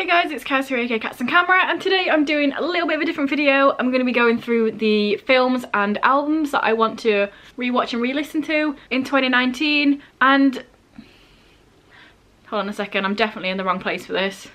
Hey guys, it's Kaz here, aka Cats and Camera, and today I'm doing a little bit of a different video. I'm going to be going through the films and albums that I want to rewatch and re-listen to in 2019. And hold on a second, I'm definitely in the wrong place for this.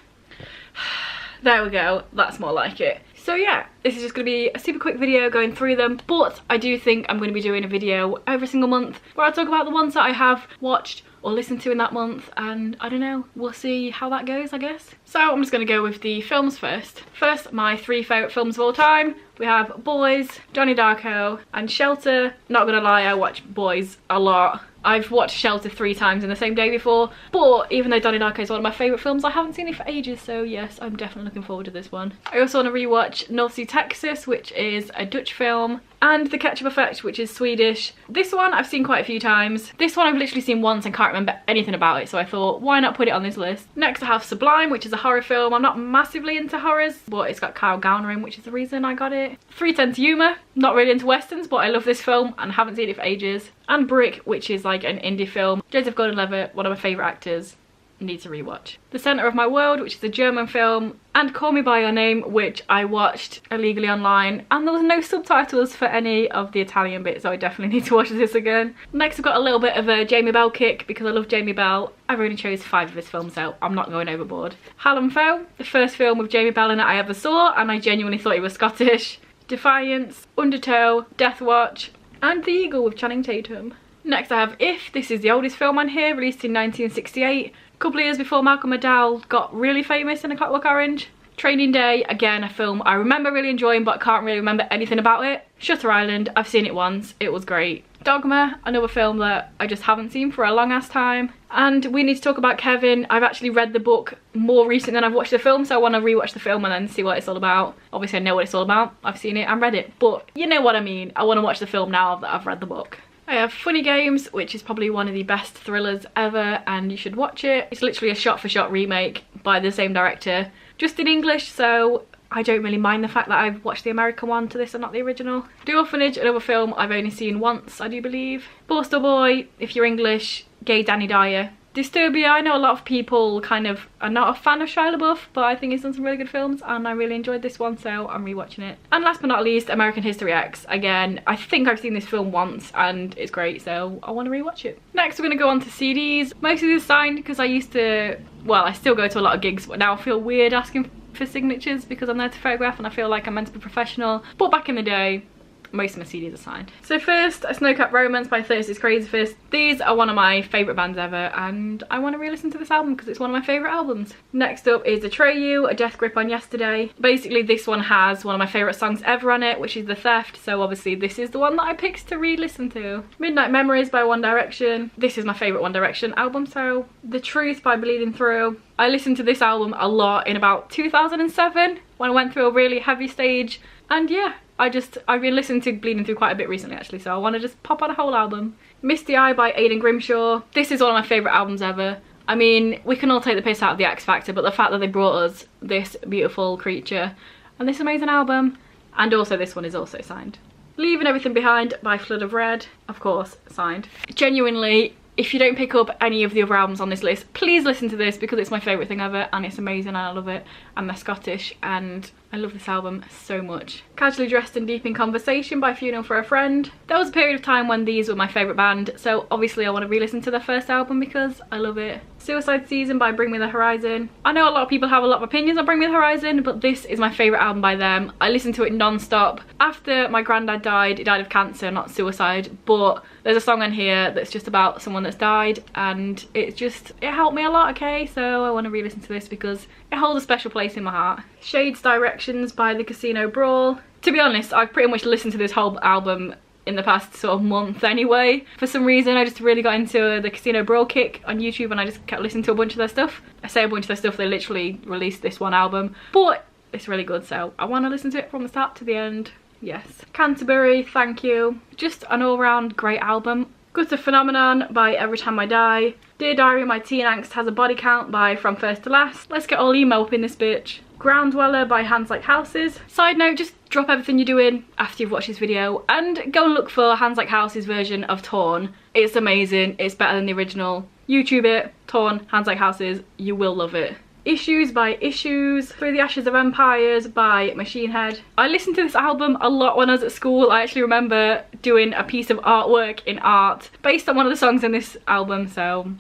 There we go, that's more like it. So yeah, this is just going to be a super quick video going through them, but I do think I'm going to be doing a video every single month where I talk about the ones that I have watched or listened to in that month, and I don't know, we'll see how that goes, I guess. So I'm just going to go with the films first. First, my 3 favourite films of all time. We have Boys, Donnie Darko and Shelter. Not gonna lie, I watch Boys a lot. I've watched Shelter 3 times in the same day before, but even though Donnie Darko is one of my favourite films, I haven't seen it for ages, so yes, I'm definitely looking forward to this one. I also want to rewatch North Sea, Texas, which is a Dutch film, and The Ketchup Effect, which is Swedish. This one I've seen quite a few times. This one I've literally seen once and can't remember anything about it, so I thought, why not put it on this list? Next I have Sublime, which is a horror film. I'm not massively into horrors, but it's got Kyle Gowner in, which is the reason I got it. 3 Tenths Humour, not really into westerns, but I love this film and haven't seen it for ages. And Brick, which is like an indie film. Joseph Gordon-Levitt, one of my favourite actors. Need to rewatch. The Centre of My World, which is a German film, and Call Me By Your Name, which I watched illegally online, and there was no subtitles for any of the Italian bits, so I definitely need to watch this again. Next I've got a little bit of a Jamie Bell kick because I love Jamie Bell. I've only chose 5 of his films, so I'm not going overboard. Hallam Foe, the first film with Jamie Bell in it I ever saw, and I genuinely thought he was Scottish. Defiance, Undertow, Death Watch, and The Eagle with Channing Tatum. Next I have If. This is the oldest film on here, released in 1968. A couple of years before Malcolm McDowell got really famous in A Clockwork Orange. Training Day, again a film I remember really enjoying but can't really remember anything about it. Shutter Island, I've seen it once, it was great. Dogma, another film that I just haven't seen for a long ass time. And We Need to Talk About Kevin. I've actually read the book more recent than I've watched the film, so I want to rewatch the film and then see what it's all about. Obviously I know what it's all about, I've seen it and read it, but you know what I mean. I want to watch the film now that I've read the book. I have Funny Games, which is probably one of the best thrillers ever, and you should watch it. It's literally a shot-for-shot remake by the same director, just in English, so I don't really mind the fact that I've watched the American one to this and not the original. The Orphanage, another film I've only seen once, I do believe. Postal Boy, if you're English, Gay Danny Dyer. Disturbia, I know a lot of people kind of are not a fan of Shia LaBeouf, but I think he's done some really good films and I really enjoyed this one, so I'm rewatching it. And last but not least, American History X. Again, I think I've seen this film once and it's great, so I want to rewatch it. Next we're going to go on to CDs. Most of these are signed because I used to, well, I still go to a lot of gigs, but now I feel weird asking for signatures because I'm there to photograph and I feel like I'm meant to be professional. But back in the day, most of my CDs are signed. So first, A Snow-Capped Romance by Thursday's Crazy Fist. These are one of my favourite bands ever and I want to re-listen to this album because it's one of my favourite albums. Next up is Atreyu, A Death Grip on Yesterday. Basically this one has one of my favourite songs ever on it, which is The Theft, so obviously this is the one that I picked to re-listen to. Midnight Memories by One Direction. This is my favourite One Direction album, so The Truth by Bleeding Through. I listened to this album a lot in about 2007 when I went through a really heavy stage, and yeah, I've been listening to Bleeding Through quite a bit recently actually, so I want to just pop on a whole album. Misty Eye by Aidan Grimshaw. This is one of my favourite albums ever. I mean, we can all take the piss out of the X Factor, but the fact that they brought us this beautiful creature and this amazing album, and also this one is also signed. Leaving Everything Behind by Flood of Red, of course, signed. Genuinely, if you don't pick up any of the other albums on this list, please listen to this because it's my favourite thing ever and it's amazing and I love it. And they're Scottish and I love this album so much. Casually Dressed and Deep in Conversation by Funeral for a Friend. There was a period of time when these were my favourite band, so obviously I want to re-listen to their first album because I love it. Suicide Season by Bring Me the Horizon. I know a lot of people have a lot of opinions on Bring Me the Horizon, but this is my favourite album by them. I listened to it non-stop. After my granddad died, he died of cancer, not suicide, but there's a song on here that's just about someone that's died and it helped me a lot, okay? So I want to re-listen to this because it holds a special place in my heart. Shades Directions by The Casino Brawl. To be honest, I've pretty much listened to this whole album in the past sort of month anyway. For some reason I just really got into the Casino Brawl kick on YouTube and I just kept listening to a bunch of their stuff. I say a bunch of their stuff, they literally released this one album, but it's really good, so I want to listen to it from the start to the end. Yes. Canterbury, Thank You. Just an all-round great album. Gutter Phenomenon by Every Time I Die. Dear Diary, My Teen Angst Has a Body Count by From First to Last. Let's get all emo up in this bitch. Ground Dweller by Hands Like Houses. Side note, just drop everything you're doing after you've watched this video and go look for Hands Like Houses version of Torn. It's amazing, it's better than the original. YouTube it, Torn, Hands Like Houses, you will love it. Issues by Issues, Through the Ashes of Empires by Machine Head. I listened to this album a lot when I was at school. I actually remember doing a piece of artwork in art based on one of the songs in this album, so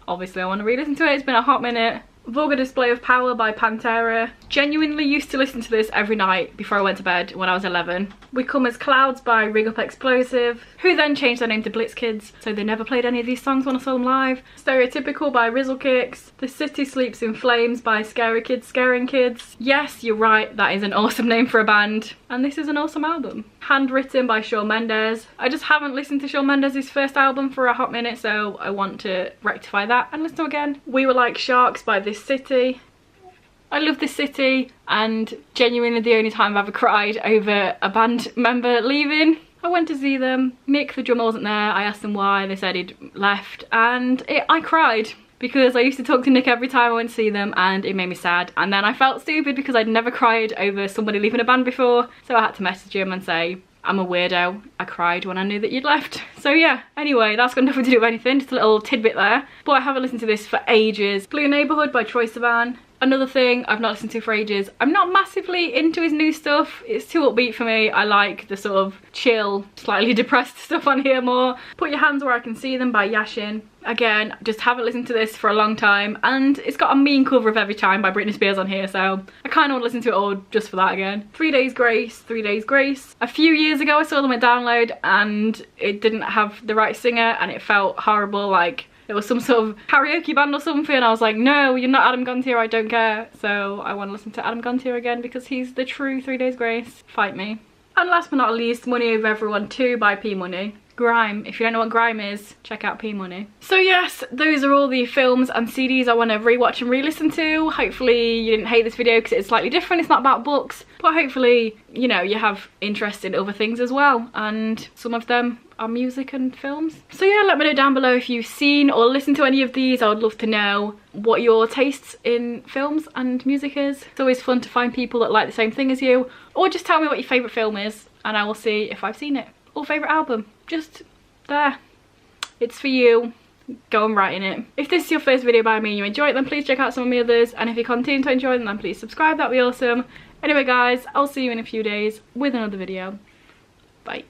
obviously I want to re-listen to it. It's been a hot minute. Vulgar Display of Power by Pantera. Genuinely used to listen to this every night before I went to bed when I was 11. We Come as Clouds by Rig Up Explosive, who then changed their name to Blitz Kids, so they never played any of these songs when I saw them live. Stereotypical by Rizzle Kicks. The City Sleeps in Flames by Scary Kids Scaring Kids. Yes, you're right, that is an awesome name for a band. And this is an awesome album. Handwritten by Shawn Mendes. I just haven't listened to Shawn Mendes' first album for a hot minute, so I want to rectify that and listen to it again. We Were Like Sharks by This City. I love This City, and genuinely the only time I've ever cried over a band member leaving. I went to see them. Mick, the drummer, wasn't there. I asked them why. They said he'd left, and I cried because I used to talk to Nick every time I went to see them, and it made me sad. And then I felt stupid because I'd never cried over somebody leaving a band before, so I had to message him and say, I'm a weirdo. I cried when I knew that you'd left. So yeah, anyway, that's got nothing to do with anything, just a little tidbit there. But I haven't listened to this for ages. Blue Neighborhood by Troye Sivan. Another thing I've not listened to for ages. I'm not massively into his new stuff. It's too upbeat for me. I like the sort of chill, slightly depressed stuff on here more. Put Your Hands Where I Can See Them by Yashin. Again, just haven't listened to this for a long time, and it's got a mean cover of Every Time by Britney Spears on here, so I kind of want to listen to it all just for that again. 3 Days Grace, 3 Days Grace. A few years ago I saw them at Download and it didn't have the right singer and it felt horrible, like it was some sort of karaoke band or something. I was like, no, you're not Adam Gontier, I don't care. So I want to listen to Adam Gontier again because he's the true 3 Days Grace. Fight me. And last but not least, Money Over Everyone 2 by P Money. Grime. If you don't know what grime is, check out P Money. So yes, those are all the films and CDs I want to rewatch and re-listen to. Hopefully you didn't hate this video because it's slightly different. It's not about books, but hopefully, you know, you have interest in other things as well, and some of them are music and films. So yeah, let me know down below if you've seen or listened to any of these. I would love to know what your tastes in films and music is. It's always fun to find people that like the same thing as you, or just tell me what your favourite film is and I will see if I've seen it. Or favourite album. Just there. It's for you. Go and write in it. If this is your first video by me and you enjoy it, then please check out some of my others, and if you continue to enjoy them, then please subscribe. That'd be awesome. Anyway guys, I'll see you in a few days with another video. Bye.